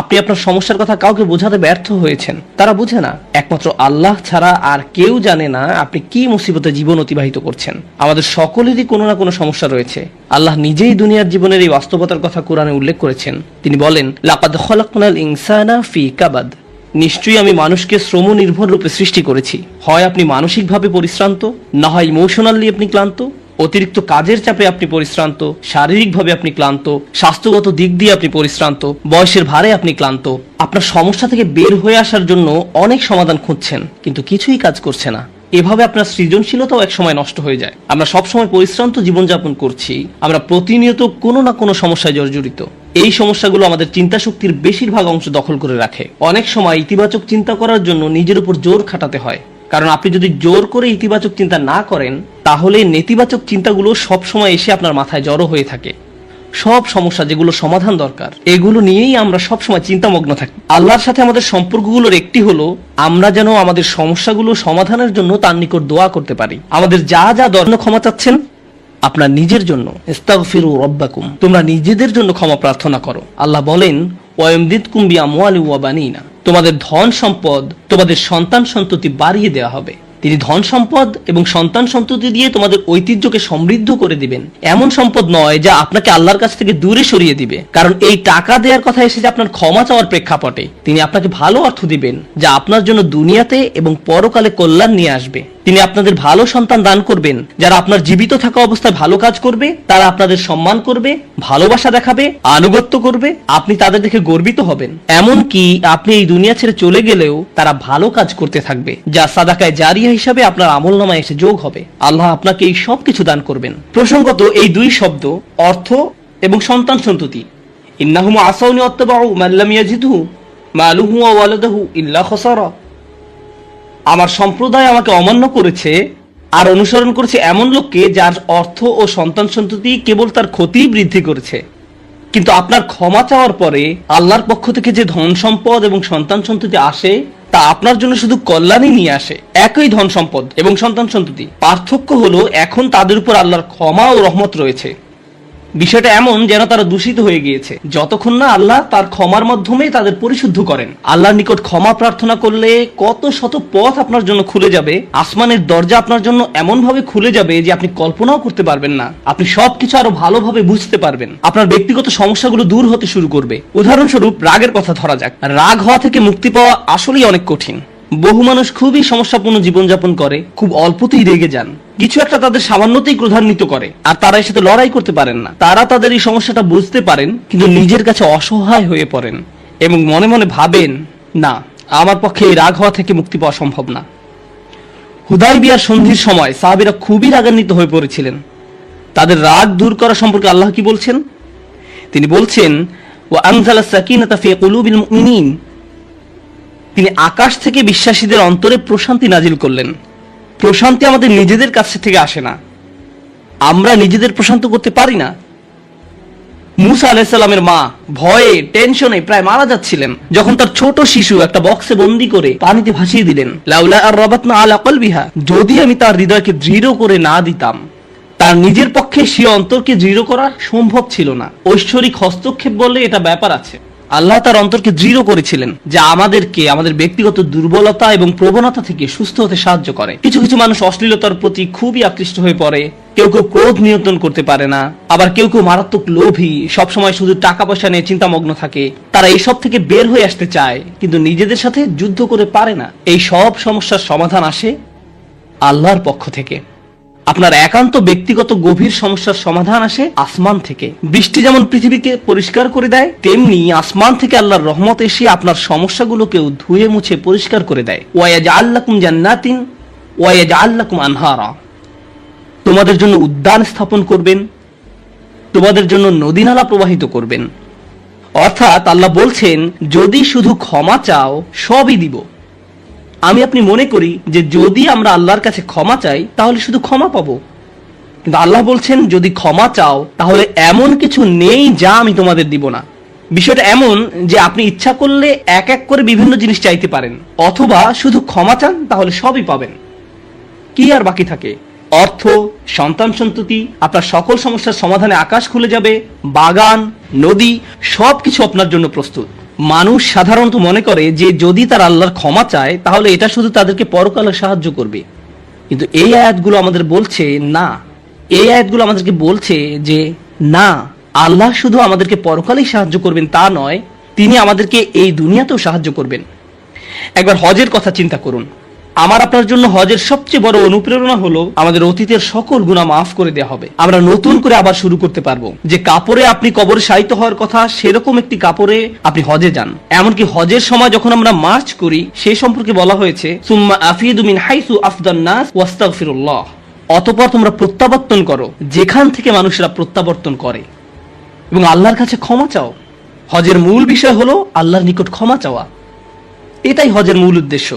আপনি আপনার সমস্যার কথা কাউকে বোঝাতে ব্যর্থ হয়েছেন, তারা বুঝে না। একমাত্র আল্লাহ ছাড়া আর কেউ জানে না আপনি কি মুসিবতে জীবন অতিবাহিত করছেন। আমাদের সকলেরই কোনো না কোনো সমস্যা রয়েছে। আল্লাহ নিজেই দুনিয়ার জীবনের এই বাস্তবতার কথা কোরআনে উল্লেখ করেছেন। তিনি বলেন, লাকাদ খলাকনাল ইনসানা ফি কাবাদ, নিশ্চয়ই আমি মানুষকে শ্রম নির্ভর রূপে সৃষ্টি করেছি। হয় আপনি মানসিকভাবে পরিশ্রান্ত, না হয় ইমোশনালি আপনি ক্লান্ত। অতিরিক্ত কাজের চাপে আপনি পরিশ্রান্ত, শারীরিকভাবে আপনি ক্লান্ত, স্বাস্থ্যগত দিক দিয়ে আপনি পরিশ্রান্ত, বয়সের ভারে আপনি ক্লান্ত। আপনার সমস্যা থেকে বের হয়ে আসার জন্য অনেক সমাধান খুঁজছেন, কিন্তু কিছুই কাজ করছে না। এভাবে আপনার সৃজনশীলতাও একসময় নষ্ট হয়ে যায়। আমরা সবসময় পরিশ্রান্ত জীবনযাপন করছি, আমরা প্রতিনিয়ত কোনো না কোনো সমস্যায় জর্জরিত। এই সমস্যাগুলো আমাদের চিন্তা শক্তির বেশিরভাগ অংশ দখল করে রাখে। অনেক সময় ইতিবাচক চিন্তা করার জন্য নিজের উপর জোর খাটাতে হয়, কারণ আপনি যদি জোর করে ইতিবাচক চিন্তা না করেন, তাহলে নেতিবাচক চিন্তাগুলো সবসময় এসে আপনার মাথায় জড়ো হয়ে থাকে। সব সমস্যা যেগুলো সমাধান দরকার, এগুলো নিয়েই আমরা সবসময় চিন্তামগ্ন থাকি। আল্লাহর সাথে আমাদের সম্পর্কগুলোর একটি হলো আমরা যেন আমাদের সমস্যাগুলো সমাধানের জন্য তার নিকট দোয়া করতে পারি। আমাদের যা যা দরকার, ক্ষমা চাচ্ছেন আপনার নিজের জন্য, ইস্তাগফিরু রাব্বাকুম, তোমরা নিজেদের জন্য ক্ষমা প্রার্থনা করো। আল্লাহ বলেন, ওয়ায়ামদিদকুম বিআমওয়ালি ওয়া বানিনা, তোমাদের ধন সম্পদ, তোমাদের সন্তান সন্ততি বাড়িয়ে দেওয়া হবে। তিনি ধন সম্পদ এবং সন্তান সন্ততি দিয়ে তোমাদের ঐতিহ্যকে সমৃদ্ধ করে দিবেন। এমন সম্পদ নয় যা আপনাকে আল্লাহর কাছ থেকে দূরে সরিয়ে দিবে, কারণ এই টাকা দেওয়ার কথা এসেছে আপনার ক্ষমা চাওয়ার প্রেক্ষাপটে। তিনি আপনাকে ভালো অর্থ দিবেন যা আপনার জন্য দুনিয়াতে এবং পরকালে কল্যাণ নিয়ে আসবে। তিনি আপনাদের ভালো সন্তান দান করবেন যারা আপনার জীবিত থাকা অবস্থায় ভালো কাজ করবে, তারা আপনাদের সম্মান করবে, ভালোবাসা দেখাবে, আনুগত্য করবে, আপনি তাদের দেখে গর্বিত হবেন। এমনকি আপনি এই দুনিয়া ছেড়ে চলে গেলেও তারা ভালো কাজ করতে থাকবে, যা সাদাকায়ে জারিয়া হিসাবে আপনার আমলনামায় এসে যোগ হবে। আল্লাহ আপনাকে এই সব কিছু দান করবেন। প্রসঙ্গত এই দুই শব্দ, অর্থ এবং সন্তান সন্ততি, ইন্নাহুম আসাউনি ওয়াত্তাবাউ মান লাম ইয়াজিদহু মালুহু ওয়া ওয়ালাদুহু ইল্লা খাসারা, আমার সম্প্রদায় আমাকে অমান্য করেছে আর অনুসরণ করেছে এমন লোককে যার অর্থ ও সন্তান সন্ততি কেবল তার ক্ষতি বৃদ্ধি করেছে। কিন্তু আপনার ক্ষমা চাওয়ার পরে আল্লাহর পক্ষ থেকে যে ধন সম্পদ এবং সন্তান সন্ততি আসে, তা আপনার জন্য শুধু কল্যাণই নিয়ে আসে। একই ধন সম্পদ এবং সন্তান সন্ততি, পার্থক্য হলো এখন তাদের উপর আল্লাহর ক্ষমা ও রহমত রয়েছে। বিষয়টা এমন যেন তারা দূষিত হয়ে গিয়েছে, যতক্ষণ না আল্লাহ তার ক্ষমার মাধ্যমে তাদের পরিশুদ্ধ করেন। আল্লাহর নিকট ক্ষমা প্রার্থনা করলে কত শত পথ আপনার জন্য খুলে যাবে। আসমানের দরজা আপনার জন্য এমন ভাবে খুলে যাবে যে আপনি কল্পনাও করতে পারবেন না। আপনি সবকিছু আরো ভালোভাবে বুঝতে পারবেন। আপনার ব্যক্তিগত সমস্যাগুলো দূর হতে শুরু করবে। উদাহরণস্বরূপ রাগের কথা ধরা যাক। রাগ হওয়া থেকে মুক্তি পাওয়া আসলেই অনেক কঠিন। বহু মানুষ খুবই সমস্যাপূর্ণ জীবনযাপন করে, খুব অল্পতেই রেগে যান, কিছু একটা তাদের সামান্যতেই ক্রোধান্বিত করে, আর তারা এর সাথে লড়াই করতে পারেন না। তারা তাদের এই সমস্যাটা বুঝতে পারেন, কিন্তু নিজের কাছে অসহায় হয়ে পড়েন এবং মনে মনে ভাবেন, না, আমার পক্ষে এই রাগ হওয়া থেকে মুক্তি পাওয়া সম্ভব না। হুদায়বিয়ার সন্ধির সময় সাহাবীরা খুবই রাগান্বিত হয়ে পড়েছিলেন। তাদের রাগ দূর করা সম্পর্কে আল্লাহ কি বলছেন? তিনি বলছেন, ওয়া আনজালাস সাকিনাতা ফি কুলুবিল মুমিনিন, তিনি আকাশ থেকে বিশ্বাসীদের অন্তরে প্রশান্তি নাজিল করলেন। প্রশান্তি আমাদের নিজেদের কাছ থেকে আসে না, আমরা নিজেদের প্রশান্ত করতে পারি না। মুসা আলাইহিস সালামের মা ভয়ে টেনশনে প্রায় মারা যাচ্ছিলেন, যখন তার ছোট শিশু একটা বক্সে বন্দি করে পানিতে ভাসিয়ে দিলেন। লাউলা আর রাবাতনা আলা কলবিহা, যদি আমি তার হৃদয়কে দৃঢ় করে না দিতাম। তার নিজের পক্ষে সে অন্তরকে দৃঢ় করা সম্ভব ছিল না। ঐশ্বরিক হস্তক্ষেপ বললে এটা ব্যাপার আছে। আল্লাহ তার অন্তরকে দৃঢ় করেছিলেন, যা আমাদেরকে আমাদের ব্যক্তিগত দুর্বলতা এবং প্রবণতা থেকে সুস্থ হতে সাহায্য করে। কিছু কিছু মানুষ অশ্লীলতার প্রতি খুবই আকৃষ্ট হয়ে পড়ে, কেউ কেউ ক্রোধ নিয়ন্ত্রণ করতে পারে না, আবার কেউ কেউ মারাত্মক লোভী, সবসময় শুধু টাকা পয়সা নিয়ে চিন্তামগ্ন থাকে। তারা এইসব থেকে বের হয়ে আসতে চায়, কিন্তু নিজেদের সাথে যুদ্ধ করে পারে না। এই সব সমস্যার সমাধান আসে আল্লাহর পক্ষ থেকে। আপনার একান্ত ব্যক্তিগত গভীর সমস্যার সমাধান আসে আসমান থেকে। বৃষ্টি যেমন পৃথিবীকে পরিষ্কার করে দেয়, তেমনি আসমান থেকে আল্লাহর রহমত এসে আপনার সমস্যাগুলোকেও ধুয়ে মুছে পরিষ্কার করে দেয়। ওয়ায়াজআল লাকুম জান্নাতিন ওয়ায়াজআল লাকুম আনহারা, তোমাদের জন্য উদ্যান স্থাপন করবেন, তোমাদের জন্য নদী নালা প্রবাহিত করবেন। অর্থাৎ আল্লাহ বলছেন, যদি শুধু ক্ষমা চাও সবই দিব। আমি আপনি মনে করি যে যদি আমরা আল্লাহর কাছে ক্ষমা চাই তাহলে শুধু ক্ষমা পাবো, কিন্তু আল্লাহ বলছেন যদি ক্ষমা চাও তাহলে এমন কিছু নেই যা আমি তোমাদের দিব না। বিষয়টা এমন যে আপনি ইচ্ছা করলে এক এক করে বিভিন্ন জিনিস চাইতে পারেন, অথবা শুধু ক্ষমা চান তাহলে সবই পাবেন। কি আর বাকি থাকে? অর্থ, সন্তান সন্ততি, আপনার সকল সমস্যার সমাধানে আকাশ খুলে যাবে, বাগান, নদী, সবকিছু আপনার জন্য প্রস্তুত। মানুষ সাধারণত মনে করে যে যদি তারা আল্লাহর ক্ষমা চায় তাহলে এটা শুধু তাদেরকে পরকালে সাহায্য করবে, কিন্তু এই আয়াতগুলো আমাদের বলছে না। এই আয়াতগুলো আমাদেরকে বলছে যে না, আল্লাহ শুধু আমাদেরকে পরকালেই সাহায্য করবেন তা নয়, তিনি আমাদেরকে এই দুনিয়াতেও সাহায্য করবেন। একবার হজের কথা চিন্তা করুন। আমার আপনার জন্য হজের সবচেয়ে বড় অনুপ্রেরণা হলো আমাদের অতীতের সকল গুনাহ মাফ করে দেওয়া হবে, আমরা নতুন করে আবার শুরু করতে পারবো। যে কাপড়ে আপনি কবরে শায়িত হওয়ার কথা সেরকম একটি কাপড়ে আপনি হজে যান। এমনকি হজের সময় যখন আমরা মার্চ করি সেই সম্পর্কে বলা হয়েছে সুম্মা আফিদু মিন হাইসু আফদান নাস ওয়াস্তাগফিরুল্লাহ, অতঃপর তোমরা প্রত্যাবর্তন করো যেখান থেকে মানুষরা প্রত্যাবর্তন করে এবং আল্লাহর কাছে ক্ষমা চাও। হজের মূল বিষয় হলো আল্লাহর নিকট ক্ষমা চাওয়া, এটাই হজের মূল উদ্দেশ্য।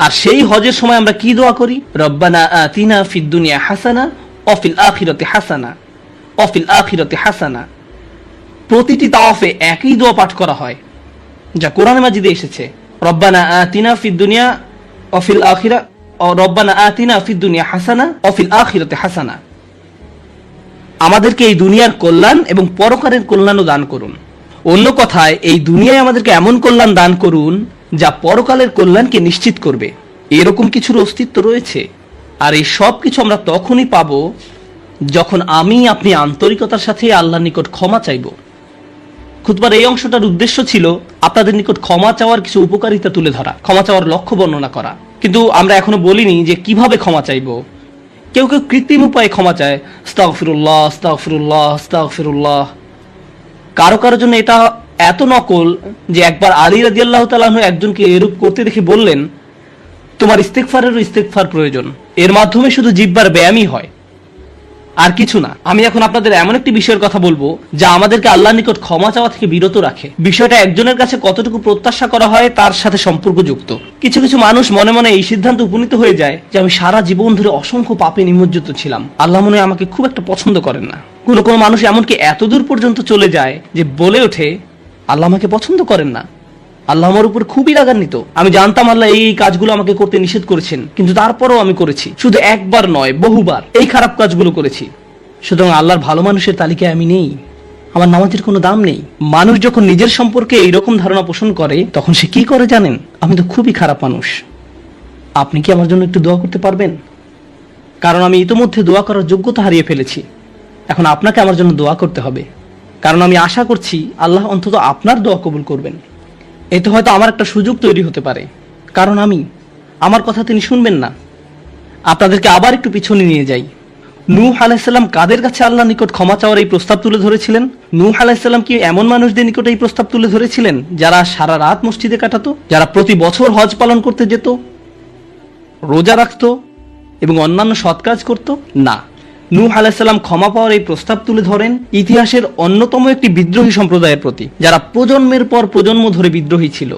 আর সেই হজের সময় আমরা কি দোয়া করি? রব্বানা আতিনা ফিদ দুনিয়া হাসানা ওয়া ফিল আখিরাতি হাসানা ওয়া ফিল আখিরাতি হাসানা। প্রতিটি তাওয়াফে একই দোয়া পাঠ করা হয় যা কোরআনে মাজিদে এসেছে। রব্বানা আতিনা ফিদ দুনিয়া ওয়া ফিল আখিরা ও রব্বানা আতিনা ফিদ দুনিয়া হাসানা ওয়া ফিল আখিরাতি হাসানা। আমাদেরকে এই দুনিয়ার কল্যাণ এবং পরকালের কল্যাণও দান করুন। অন্য কথায় এই দুনিয়ায় আমাদেরকে এমন কল্যাণ দান করুন যা পরকালের কল্যাণকে নিশ্চিত করবে। এরকম কিছুর অস্তিত্ব রয়েছে, আর এই সব কিছু আমরা তখনই পাব যখন আপনি আন্তরিকতার সাথে আল্লাহর নিকট ক্ষমা চাইব। খুতবার এই অংশটার উদ্দেশ্য ছিল আপনাদের নিকট ক্ষমা চাওয়ার কিছু উপকারিতা তুলে ধরা, ক্ষমা চাওয়ার লক্ষ্য বর্ণনা করা। কিন্তু আমরা এখনো বলিনি যে কিভাবে ক্ষমা চাইব। কেউ কেউ কৃত্রিম উপায়ে ক্ষমা চায়, আস্তাগফিরুল্লাহ আস্তাগফিরুল্লাহ আস্তাগফিরুল্লাহ। কারো কারো জন্য এটা এত নকল যে একবার আলী রাদিয়াল্লাহু তাআলা আনহু একজনকে এরূপ করতে দেখে বললেন, তোমার ইস্তেগফারেরও ইস্তেগফার প্রয়োজন, এর মাধ্যমে শুধু জিহ্বার ব্যায়ামই হয়, আর কিছু না। আমি এখন আপনাদের এমন একটি বিষয়ের কথা বলবো যা আমাদেরকে আল্লাহর নিকট ক্ষমা চাওয়া থেকে বিরত রাখে। বিষয়টা একজনের কাছে কতটুকু প্রত্যাশা করা হয় তার সাথে সম্পর্কযুক্ত। কিছু কিছু মানুষ মনে মনে এই সিদ্ধান্ত উপনীত হয়ে যায় যে আমি সারা জীবন ধরে অসংখ্য পাপে নিমজ্জিত ছিলাম, আল্লাহ মনে হয় আমাকে খুব একটা পছন্দ করেন না। কোনো কোনো মানুষ এমনকি এতদূর পর্যন্ত চলে যায় যে বলে ওঠে আল্লাহ আমাকে পছন্দ করেন না, আল্লাহ আমার উপর খুবই রাগান্বিত। আমি জানতাম আল্লাহ এই কাজগুলো আমাকে করতে নিষেধ করেছেন, কিন্তু তারপরও আমি করেছি। শুধু একবার নয়, বহুবার এই খারাপ কাজগুলো করেছি। সুতরাং আল্লাহর ভালো মানুষের তালিকায় আমি নেই, আমার নামাজের কোনো দাম নেই। মানুষ যখন নিজের সম্পর্কে এইরকম ধারণা পোষণ করে তখন সে কি করে জানেন? আমি তো খুবই খারাপ মানুষ। আপনি কি আমার জন্য একটু দোয়া করতে পারবেন? কারণ আমি ইতোমধ্যে দোয়া করার যোগ্যতা হারিয়ে ফেলেছি। এখন আপনাকে আমার জন্য দোয়া করতে হবে, কারণ আমি আশা করছি আল্লাহ অন্তত আপনার দোয়া কবুল করবেন। এতে হয়তো আমার একটা সুযোগ তৈরি হতে পারে, কারণ আমার কথা তিনি শুনবেন না। আপনাদেরকে আবার একটু পিছনে নিয়ে যাই। নূহ আলাইহিস সালাম কাদের কাছে আল্লাহর নিকট ক্ষমা চাওয়ার এই প্রস্তাব তুলে ধরেছিলেন? নূহ আলাইহিস সালাম কি এমন মানুষদের নিকট এই প্রস্তাব তুলে ধরেছিলেন যারা সারা রাত মসজিদে কাটাতো, যারা প্রতি বছর হজ পালন করতে যেত, রোজা রাখতো এবং অন্যান্য সৎ কাজ করত? না, নূহ আলাইহিস সালাম ক্ষমা পাওয়ার এই প্রস্তাব তুলে ধরেন ইতিহাসের অন্যতম একটি বিদ্রোহী সম্প্রদায়ের প্রতি, যারা প্রজন্মের পর প্রজন্ম ধরে বিদ্রোহী ছিল।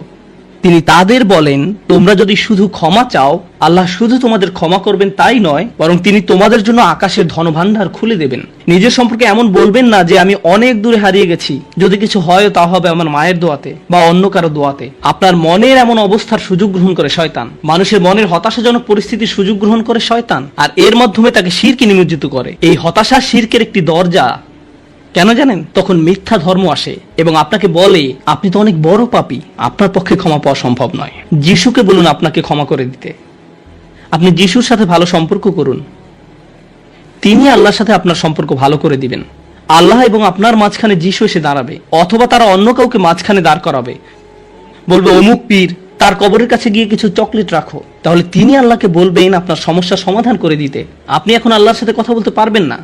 তিনি তাদের বলেন, তোমরা যদি শুধু ক্ষমা চাও, আল্লাহ শুধু তোমাদের ক্ষমা করবেন তাই নয়, বরং তিনি তোমাদের জন্য আকাশের ধনভাণ্ডার খুলে দেবেন। নিজের সম্পর্কে এমন বলবেন না যে আমি অনেক দূরে হারিয়ে গেছি, যদি কিছু হয় তা হবে আমার মায়ের দোয়াতে বা অন্য কারো দোয়াতে। আপনার মনের এমন অবস্থার সুযোগ গ্রহণ করে শয়তান, মানুষের মনের হতাশাজনক পরিস্থিতির সুযোগ গ্রহণ করে শয়তান, আর এর মাধ্যমে তাকে শিরকে নিমজ্জিত করে। এই হতাশা শিরকের একটি দরজা। কেন জানেন? তখন মিথ্যা ধর্ম আসে এবং আপনাকে বলে আপনি তো অনেক বড় পাপী, আপনার পক্ষে ক্ষমা পাওয়া সম্ভব নয়। যিশুকে বলুন আপনাকে ক্ষমা করে দিতে। আপনি যিশুর সাথে ভালো সম্পর্ক করুন, তিনি আল্লাহর সাথে আপনার সম্পর্ক ভালো করে দিবেন। আল্লাহ এবং আপনার মাঝখানে যিশু এসে দাঁড়াবে, অথবা তারা অন্য কাউকে মাঝখানে দাঁড় করাবে, বলবে অমুক পীর, তার কবরের কাছে গিয়ে কিছু চকলেট রাখো। তাহলে তিনি আল্লাহকে বলবেন আপনার সমস্যার সমাধান করে দিতে। আপনি এখন আল্লাহর সাথে কথা বলতে পারবেন না,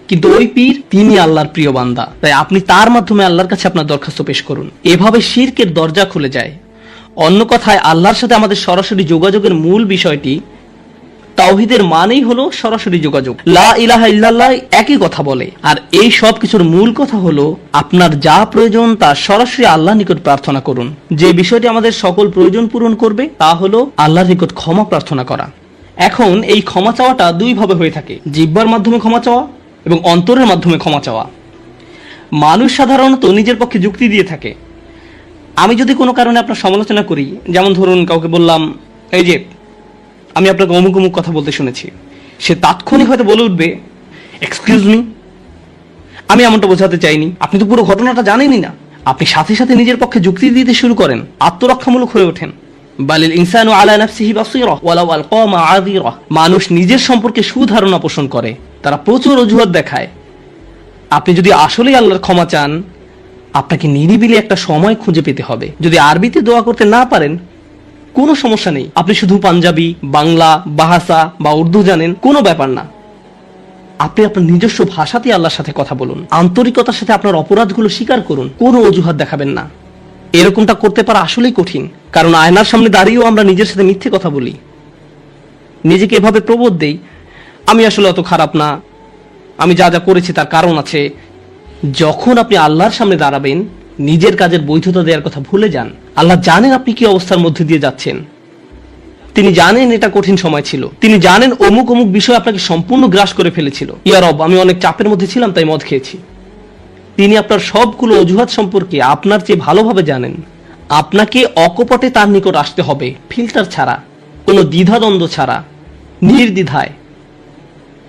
কিন্তু ওই পীর তিনি আল্লাহর প্রিয় বান্দা, তাই আপনি তার মাধ্যমে আল্লাহর কাছে আপনার দরখাস্ত পেশ করুন। এভাবে শিরকের দরজা খুলে যায়। অন্য কথায় আল্লাহর সাথে আমাদের সরাসরি যোগাযোগের মূল বিষয়টি তাওহীদের মানেই হলো সরাসরি যোগাযোগ। লা ইলাহা ইল্লাল্লাহ একই কথা বলে, আর এই সব কিছুর মূল কথা হলো আপনার যা প্রয়োজন তা সরাসরি আল্লাহর নিকট প্রার্থনা করুন। যে বিষয়টি আমাদের সকল প্রয়োজন পূরণ করবে তা হলো আল্লাহর নিকট ক্ষমা প্রার্থনা করা। এখন এই ক্ষমা চাওয়াটা দুই ভাবে হয়ে থাকে, জিহ্বার মাধ্যমে ক্ষমা চাওয়া এবং অন্তরের মাধ্যমে ক্ষমা চাওয়া। মানুষ সাধারণত নিজের পক্ষে যুক্তি দিয়ে থাকে। আমি যদি কোনো কারণে আপনার সমালোচনা করি, যেমন ধরুন কাউকে বললাম এই যে আমি আপনাকে অমুক অমুক কথা বলতে শুনেছি, সে তাৎক্ষণিক হয়তো বলে উঠবে এক্সকিউজ মি, আমি এমনটা বোঝাতে চাইনি, আপনি তো পুরো ঘটনাটা জানেনই না, আপনি সাথে সাথে নিজের পক্ষে যুক্তি দিতে শুরু করেন, আত্মরক্ষামূলক হয়ে ওঠেন। বালিল ইনসানু আলা নাফসিহি বাসীরা ওয়ালাউ আলকা মাআযিরা। মানুষ নিজের সম্পর্কে সুধারণা পোষণ করে, তারা প্রচুর অজুহাত দেখায়। আপনি যদি আসলেই আল্লাহর ক্ষমা চান, আপনাকে নিরিবিলি একটা সময় খুঁজে পেতে হবে। যদি আরবিতে দোয়া করতে না পারেন, কোনো সমস্যা নেই। আপনি শুধু পাঞ্জাবি, বাংলা, বাহাসা বা উর্দু জানেন, কোনো ব্যাপার না। আপনি আপনার নিজস্ব ভাষাতে আল্লাহর সাথে কথা বলুন, আন্তরিকতার সাথে আপনার অপরাধগুলো স্বীকার করুন, কোনো অজুহাত দেখাবেন না। এরকমটা করতে পারা আসলেই কঠিন, কারণ আয়নার সামনে দাঁড়িয়েও আমরা নিজের সাথে মিথ্যে কথা বলি, নিজেকে এভাবে প্রবোধ দেই, আমি আসলে অত খারাপ না, আমি যা যা করেছি তার কারণ আছে। যখন আপনি আল্লাহর সামনে দাঁড়াবেন, নিজের কাজের বৈধতা দেওয়ার কথা ভুলে যান। আল্লাহ জানেন আপনি কি অবস্থার মধ্যে দিয়ে যাচ্ছেন, তিনি জানেন এটা কঠিন সময় ছিল, তিনি জানেন অমুক অমুক বিষয় আপনাকে সম্পূর্ণ গ্রাস করে ফেলেছিল। ইয়া রব, আমি অনেক চাপের মধ্যে ছিলাম তাই মদ খেয়েছি। তিনি আপনার সবগুলো অজুহাত সম্পর্কে আপনার চেয়ে ভালোভাবে জানেন। আপনাকে অকপটে তার নিকট আসতে হবে, ফিল্টার ছাড়া, কোনো দ্বিধাদ্বন্দ্ব ছাড়া, নির্দ্বিধায়,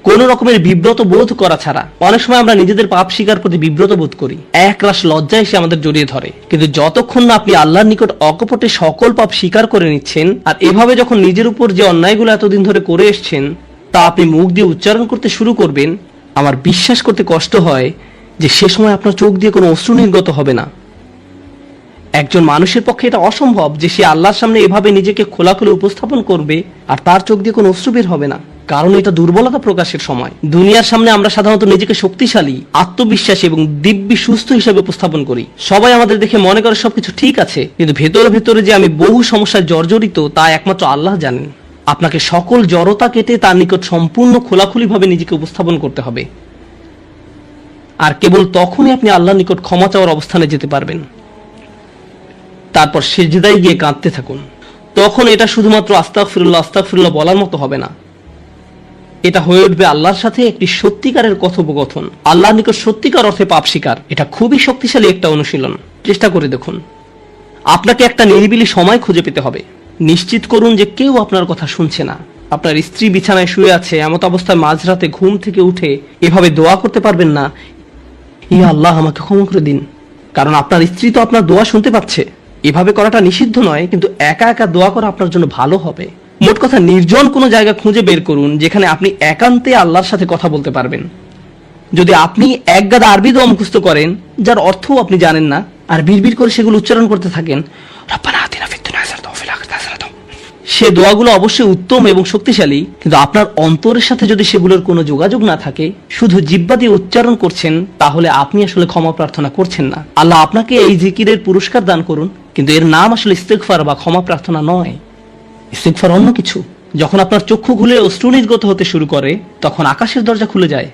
কোন রকমের বিব্রত বোধ করা ছাড়া। অনেক সময় আমরা নিজেদের পাপ স্বীকার করতে বিব্রত বোধ করি, একরাশ লজ্জা এসে আমাদের জড়িয়ে ধরে। কিন্তু যতক্ষণ না আপনি আল্লাহর নিকট অকপটে সকল পাপ স্বীকার করে নিচ্ছেন, আর এভাবে যখন নিজের উপর যে অন্যায়গুলো এতদিন ধরে করে এসছেন তা আপনি মুখ দিয়ে উচ্চারণ করতে শুরু করবেন, আমার বিশ্বাস করতে কষ্ট হয় যে সে সময় আপনার চোখ দিয়ে কোনো অশ্রু নির্গত হবে না। একজন মানুষের পক্ষে এটা অসম্ভব যে সে আল্লাহর সামনে এভাবে নিজেকে খোলাখুলি উপস্থাপন করবে আর তার চোখ দিয়ে কোনো অশ্রু বের হবে না, কারণ এটা দুর্বলতা প্রকাশের সময়। দুনিয়ার সামনে আমরা সাধারণত নিজেকে শক্তিশালী, আত্মবিশ্বাসী এবং দিব্যি সুস্থ হিসেবে উপস্থাপন করি। সবাই আমাদের দেখে মনে করে সবকিছু ঠিক আছে, কিন্তু ভেতরে ভেতরে যে আমি বহু সমস্যায় জর্জরিত তা একমাত্র আল্লাহ জানেন। আপনাকে সকল জড়তা কেটে তার নিকট সম্পূর্ণ খোলাখুলিভাবে নিজেকে উপস্থাপন করতে হবে, আর কেবল তখনই আপনি আল্লাহর নিকট ক্ষমা চাওয়ার অবস্থানে যেতে পারবেন। তারপর সিজদায় গিয়ে কাঁদতে থাকুন। তখন এটা শুধুমাত্র আস্তাগফিরুল্লাহ আস্তাগফিরুল্লাহ বলার মতো হবে না, এটা হয়ে উঠবে আল্লাহর সাথে একটি সত্যিকারের কথোপকথন, আল্লাহর নিকট সত্যিকার অর্থে পাপ স্বীকার। এটা খুবই শক্তিশালী একটা অনুশীলন, চেষ্টা করে দেখুন। আপনাকে একটা নিরিবিলি সময় খুঁজে পেতে হবে। নিশ্চিত করুন যে কেউ আপনার কথা শুনছে না। আপনার স্ত্রী বিছানায় শুয়ে আছে, এমত অবস্থায় মাঝরাতে ঘুম থেকে উঠে এভাবে দোয়া করতে পারবেন না, ইয়া আল্লাহ আমাকে ক্ষমা করে দিন, কারণ আপনার স্ত্রী তো আপনার দোয়া শুনতে পাচ্ছে। এভাবে করাটা নিষিদ্ধ নয়, কিন্তু একা একা দোয়া করা আপনার জন্য ভালো হবে। মোট কথা, নির্জন কোনো জায়গা খুঁজে বের করুন যেখানে আপনি একান্তে আল্লাহর সাথে কথা বলতে পারবেন। যদি আপনি এক গাদা আরবি দোয়া মুখস্থ করেন যার অর্থও আপনি জানেন না, আর বিড়বিড় করে সেগুলো উচ্চারণ করতে থাকেন, রব্বানা আতিনা ফিদ দুনিয়া হাসানাতাও ওয়া ফিল আখিরাতি হাসানাতাও, সে দোয়াগুলো অবশ্যই উত্তম এবং শক্তিশালী, কিন্তু আপনার অন্তরের সাথে যদি সেগুলোর কোনো যোগাযোগ না থাকে, শুধু জিহ্বা দিয়ে উচ্চারণ করছেন, তাহলে আপনি আসলে ক্ষমা প্রার্থনা করছেন না। আল্লাহ আপনাকে এই জিকিরের পুরস্কার দান করুন, কিন্তু এর নাম আসলে ইস্তিগফার বা ক্ষমা প্রার্থনা নয়। ইস্তিগফার অন্য কিছু। যখন আপনার চক্ষু খুলে অশ্রু নির্গত হতে শুরু করে, তখন আকাশের দরজা খুলে যায়,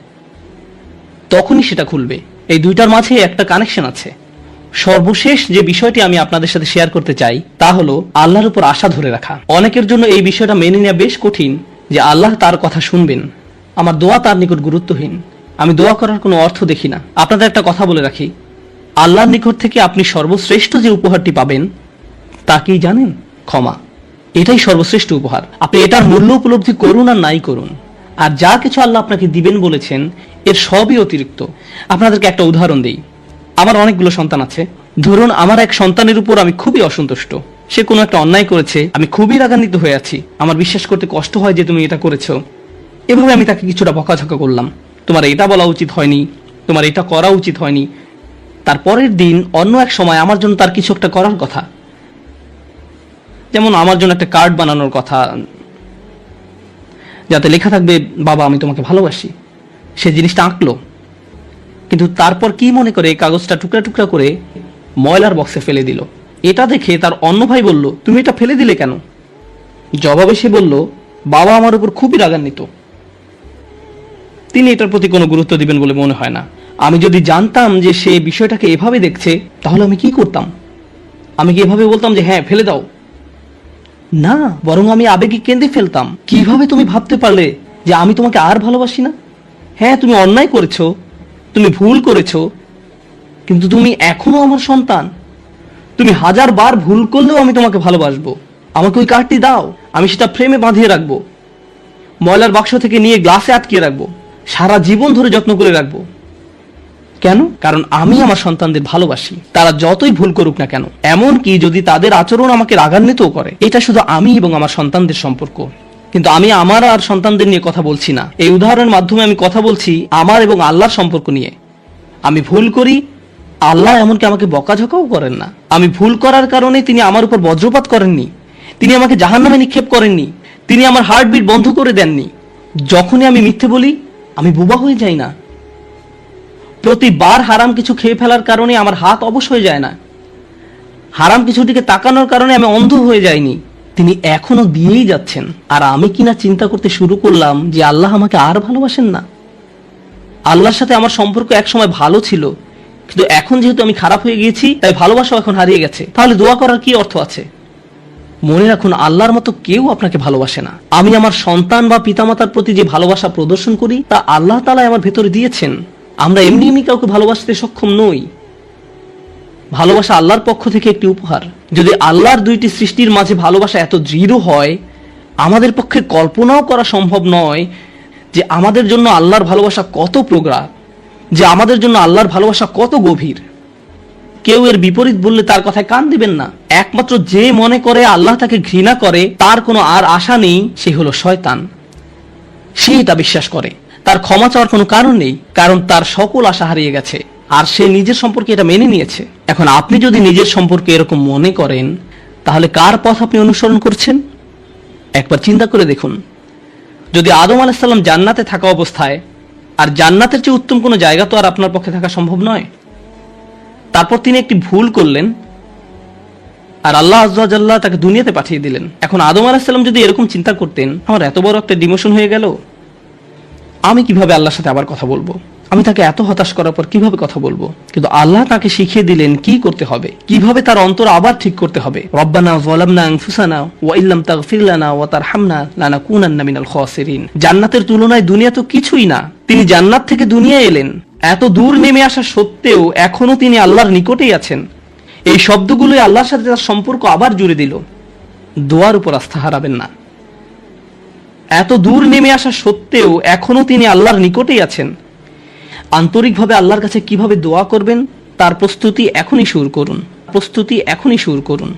তখনই সেটা খুলবে। এই দুইটার মাঝে একটা কানেকশন আছে। সর্বশেষ যে বিষয়টি আমি আপনাদের সাথে শেয়ার করতে চাই তা হলো আল্লাহর উপর আশা ধরে রাখা। অনেকের জন্য এই বিষয়টা মেনে নেওয়া বেশ কঠিন যে আল্লাহ তার কথা শুনবেন, আমার দোয়া তার নিকট গুরুত্বহীন, আমি দোয়া করার কোনো অর্থ দেখি না। আপনাদের একটা কথা বলে রাখি, আল্লাহর নিকট থেকে আপনি সর্বশ্রেষ্ঠ যে উপহারটি পাবেন তা কি জানেন? ক্ষমা। এটাই সর্বশ্রেষ্ঠ উপহার। আপনি এটার মূল্য উপলব্ধি করুন আর নাই করুন, আর যা কিছু আল্লাহ আপনাকে দিবেন বলেছেন এর সবই অতিরিক্ত। আপনাদেরকে একটা উদাহরণ দেই। আমার অনেকগুলো সন্তান আছে। ধরুন আমার এক সন্তানের উপর আমি খুবই অসন্তুষ্ট, সে কোনো একটা অন্যায় করেছে, আমি খুবই রাগান্বিত হয়ে আছি, আমার বিশ্বাস করতে কষ্ট হয় যে তুমি এটা করেছো। এভাবে আমি তাকে কিছুটা বকাঝকা করলাম, তোমার এটা বলা উচিত হয়নি, তোমার এটা করা উচিত হয়নি। তারপরের দিন অন্য এক সময় আমার জন্য তার কিছু একটা করার কথা, যেমন আমার জন্য একটা কার্ড বানানোর কথা যাতে লেখা থাকবে বাবা আমি তোমাকে ভালোবাসি। সে জিনিসটা আঁকলো, কিন্তু তারপর কি মনে করে এই কাগজটা টুকরা টুকরা করে ময়লার বক্সে ফেলে দিল। এটা দেখে তার অন্য ভাই বলল, তুমি এটা ফেলে দিলে কেন? জবাবে সে বলল, বাবা আমার উপর খুবই রাগান্বিত, তিনি এটার প্রতি কোনো গুরুত্ব দিবেন বলে মনে হয় না। আমি যদি জানতাম যে সে বিষয়টাকে এভাবে দেখছে, তাহলে আমি কি করতাম? আমি কি এভাবে বলতাম যে হ্যাঁ ফেলে দাও? না, বরং আমি আবেগে কেঁদে ফেলতাম, কিভাবে তুমি ভাবতে পারলে যে আমি তোমাকে আর ভালোবাসি না? হ্যাঁ তুমি অন্যায় করেছো, তুমি ভুল করেছো, কিন্তু তুমি এখনো আমার সন্তান। তুমি 1000 বার ভুল করলেও আমি তোমাকে ভালোবাসবো। আমাকে ওই কার্ডটি দাও, আমি সেটা ফ্রেমে বাঁধিয়ে রাখবো, ময়লার বাক্স থেকে নিয়ে গ্লাসে আটকিয়ে রাখবো, সারা জীবন ধরে যত্ন করে রাখবো। কেন? কারণ আমি আমার সন্তানদের ভালোবাসি, তারা যতই ভুল করুক না কেন, এমনকি যদি তাদের আচরণ আমাকে রাগান্বিতও করে। এটা শুধু আমি এবং আমার সন্তানদের সম্পর্ক। কিন্তু আমি আমার আর সন্তানদের নিয়ে কথা বলছি না। এই উদাহরণের মাধ্যমে আমি কথা বলছি আমার এবং আল্লাহর সম্পর্ক নিয়ে। আমি ভুল করি, আল্লাহ এমনকি আমাকে বকাঝকাও করেন না। আমি ভুল করার কারণে তিনি আমার উপর বজ্রপাত করেননি, তিনি আমাকে জাহান্নামে নিক্ষেপ করেননি, তিনি আমার হার্টবিট বন্ধ করে দেননি। যখনই আমি মিথ্যে বলি, আমি বোবা হয়ে যাই না। প্রতিবার হারাম কিছু খেয়ে ফেলার কারণে আমার হাত অবশ হয়ে যায় না। হারাম কিছুর দিকে তাকানোর কারণে আমি অন্ধ হয়ে যাইনি। তিনি এখনো দিয়েই যাচ্ছেন। আর আমি কিনা চিন্তা করতে শুরু করলাম যে আল্লাহ আমাকে আর ভালোবাসেন না। আল্লাহর সাথে আমার সম্পর্ক একসময় ভালো ছিল, কিন্তু এখন যেহেতু আমি খারাপ হয়ে গিয়েছি, তাই ভালোবাসাও এখন হারিয়ে গেছে। তাহলে দোয়া করার কি অর্থ আছে? মনে রাখুন, আল্লাহর মতো কেউ আপনাকে ভালোবাসে না। আমি আমার সন্তান বা পিতামাতার প্রতি যে ভালোবাসা প্রদর্শন করি, তা আল্লাহ তাআলা আমার ভেতরে দিয়েছেন। আমরা এমনি এমনি কাউকে ভালোবাসতে সক্ষম নই। ভালোবাসা আল্লাহর পক্ষ থেকে একটি উপহার। যদি আল্লাহর দুইটি সৃষ্টির মাঝে ভালোবাসা এত দৃঢ় হয়, আমাদের পক্ষে কল্পনাও করা সম্ভব নয় যে আমাদের জন্য আল্লাহর ভালোবাসা কত প্রগাঢ়, যে আমাদের জন্য আল্লাহর ভালোবাসা কত গভীর। কেউ এর বিপরীত বললে তার কথায় কান দিবেন না। একমাত্র যে মনে করে আল্লাহ তাকে ঘৃণা করে, তার কোনো আর আশা নেই, সে হলো শয়তান। সে এটা বিশ্বাস করে। তার ক্ষমা চাওয়ার কোনো কারণ নেই, কারণ তার সকল আশা হারিয়ে গেছে আর সে নিজের সম্পর্কে এটা মেনে নিয়েছে। এখন আপনি যদি নিজের সম্পর্কে এরকম মনে করেন, তাহলে কার পথ আপনি অনুসরণ করছেন? একবার চিন্তা করে দেখুন। যদি আদম আলাইহিস সালাম জান্নাতে থাকা অবস্থায়, আর জান্নাতের চেয়ে উত্তম কোনো জায়গা তো আর আপনার পক্ষে থাকা সম্ভব নয়, তারপর তিনি একটি ভুল করলেন আর আল্লাহ আযজা ওয়া জাল্লা তাকে দুনিয়াতে পাঠিয়ে দিলেন। এখন আদম আলাইহিস সালাম যদি এরকম চিন্তা করতেন, আমার এত বড় একটা ডিমোশন হয়ে গেল, আমি কিভাবে আল্লাহর সাথে আবার কথা বলবো? আমি তাকে এত হতাশ করার পর কিভাবে কথা বলবো? কিন্তু আল্লাহ তাকে শিখিয়ে দিলেন কি করতে হবে, কিভাবে তার অন্তর আবার ঠিক করতে হবে। রব্বানা যালামনা আনফুসানা ওয়া ইল্লাম তাগফির লানা ওয়া তারহামনা লানাকুনান্না মিনাল খাসিরিন। জান্নাতের তুলনায় দুনিয়া তো কিছুই না। তিনি জান্নাত থেকে দুনিয়ায় এলেন, এত দূর নেমে আসা সত্ত্বেও এখনো তিনি আল্লাহর নিকটেই আছেন। এই শব্দগুলোই আল্লাহর সাথে তার সম্পর্ক আবার জুড়ে দিল। দোয়ার উপর আস্থা হারাবেন না। এত দূর নেমে আসা সত্ত্বেও এখনো তিনি আল্লাহর নিকটেই আছেন। আন্তরিকভাবে আল্লাহর কাছে কিভাবে দোয়া করবেন, তার প্রস্তুতি এখনই শুরু করুন।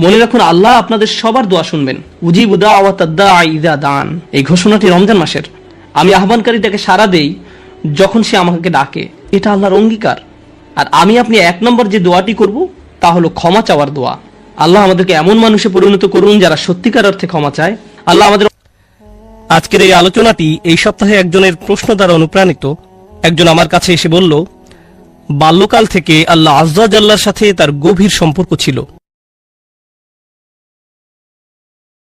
মনে রাখুন, আল্লাহ আপনাদের সবার দোয়া শুনবেন। উজিবু দাওয়াতাদ দাঈ ইযা দান। এই ঘোষণাটি রমজান মাসের। আমি আহ্বানকারীটাকে সাড়া দেই যখন সে আমাকে ডাকে। এটা আল্লাহর অঙ্গীকার। আর আমি আপনি এক নম্বর যে দোয়াটি করব, তা হলো ক্ষমা চাওয়ার দোয়া। আল্লাহ আমাদেরকে এমন মানুষে পরিণত করুন যারা সত্যিকার অর্থে ক্ষমা চায়। আল্লাহ আমাদের। আজকের এই আলোচনাটি এই সপ্তাহে একজনের প্রশ্ন দ্বারা অনুপ্রাণিত। একজন আমার কাছে এসে বলল, বাল্যকাল থেকে আল্লাহ আযজা ওয়া জাল্লার সাথে তার গভীর সম্পর্ক ছিল।